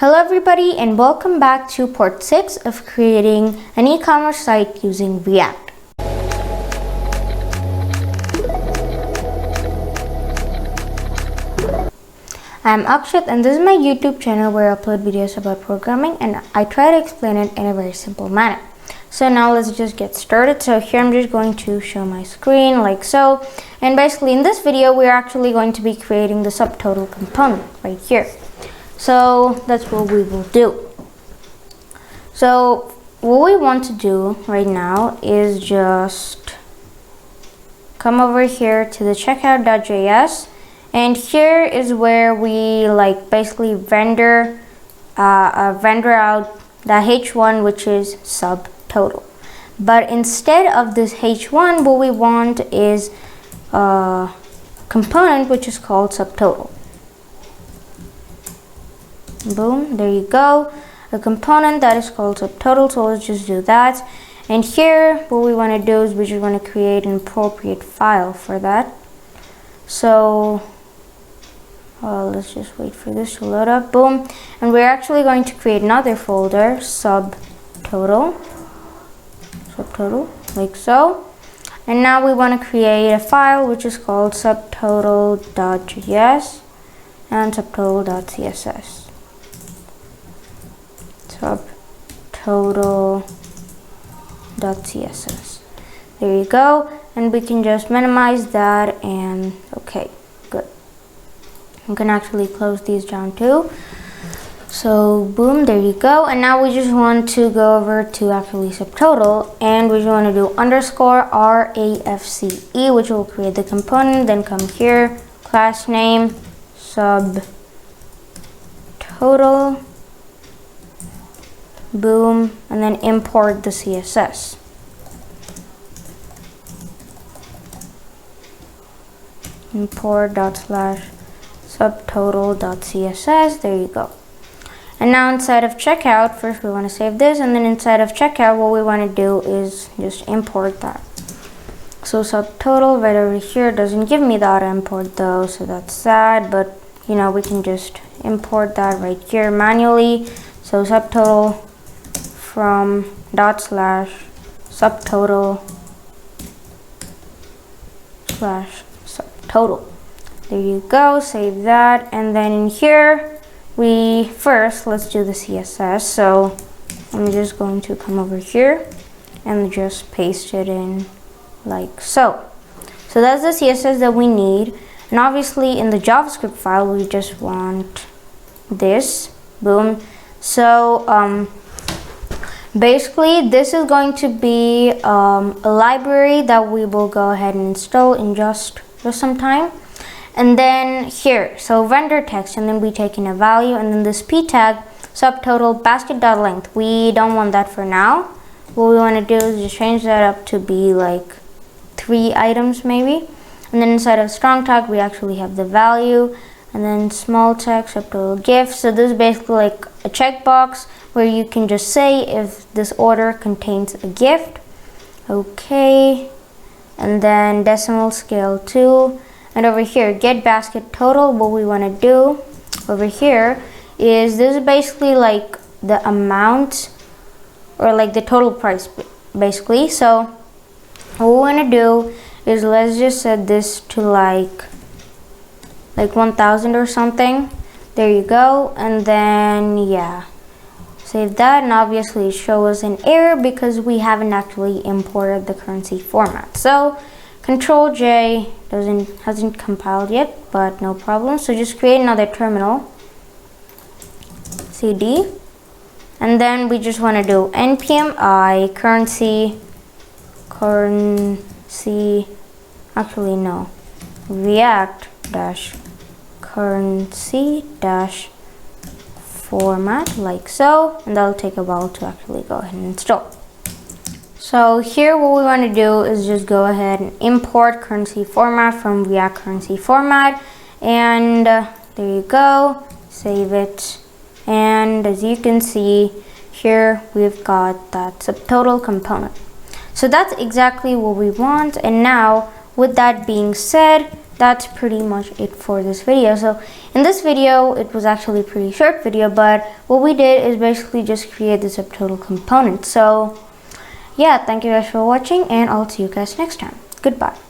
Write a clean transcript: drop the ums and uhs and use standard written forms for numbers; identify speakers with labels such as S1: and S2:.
S1: Hello everybody and welcome back to part 6 of creating an e-commerce site using React. I'm Akshat and this is my YouTube channel where I upload videos about programming and I try to explain it in a very simple manner. So now let's just get started. So here I'm just going to show my screen like so, and basically in this video we're actually going to be creating the subtotal component right here. So that's what we will do. So what we want to do right now is just come over here to the checkout.js, and here is where we basically render out the h1, which is subtotal. But instead of this h1, what we want is a component which is called subtotal. Boom, there you go, a component that is called subtotal. So let's just do that, and here what we want to do is we just want to create an appropriate file for that. So let's just wait for this to load up. Boom, and we're actually going to create another folder, subtotal like so, and now we want to create a file which is called subtotal.js and subtotal.css. subtotal.css. There you go, and we can just minimize that, and okay, good. I'm gonna actually close these down too. So boom, there you go, and now we just want to go over to actually subtotal, and we just want to do underscore RAFCE, which will create the component. Then come here, class name subtotal. Boom, and then import the CSS. import./subtotal.css. There you go. And now inside of checkout, first we want to save this, and then inside of checkout what we want to do is just import that. So subtotal right over here doesn't give me the auto import though, so that's sad, but you know, we can just import that right here manually. So subtotal from ./subtotal/subtotal. There you go, save that, and then in here let's do the CSS. So I'm just going to come over here and just paste it in like so. So that's the CSS that we need, and obviously in the JavaScript file we just want this. Boom. So basically this is going to be a library that we will go ahead and install in just some time. And then here, so render text, and then we take in a value, and then this p tag subtotal basket.length, we don't want that for now. What we want to do is just change that up to be like 3 items maybe. And then inside of strong tag we actually have the value, and then small text subtotal gift. So this is basically like a checkbox where you can just say if this order contains a gift. Okay, and then decimal scale 2. And over here, get basket total, what we want to do over here is this is basically like the amount or like the total price basically. So what we want to do is let's just set this to like 1,000 or something. There you go, and then yeah, save that, and obviously it shows us an error because we haven't actually imported the currency format. So Control J hasn't compiled yet, but no problem. So just create another terminal, cd, and then we just want to do npm I currency, actually no, react dash currency dash format like so, and that'll take a while to actually go ahead and install. So here what we want to do is just go ahead and import currency format from React currency format, and there you go, save it, and as you can see here we've got that subtotal component. So that's exactly what we want, and now with that being said, that's pretty much it for this video. So in this video, it was actually a pretty short video, but what we did is basically just create the subtotal component. So yeah, thank you guys for watching, and I'll see you guys next time. Goodbye.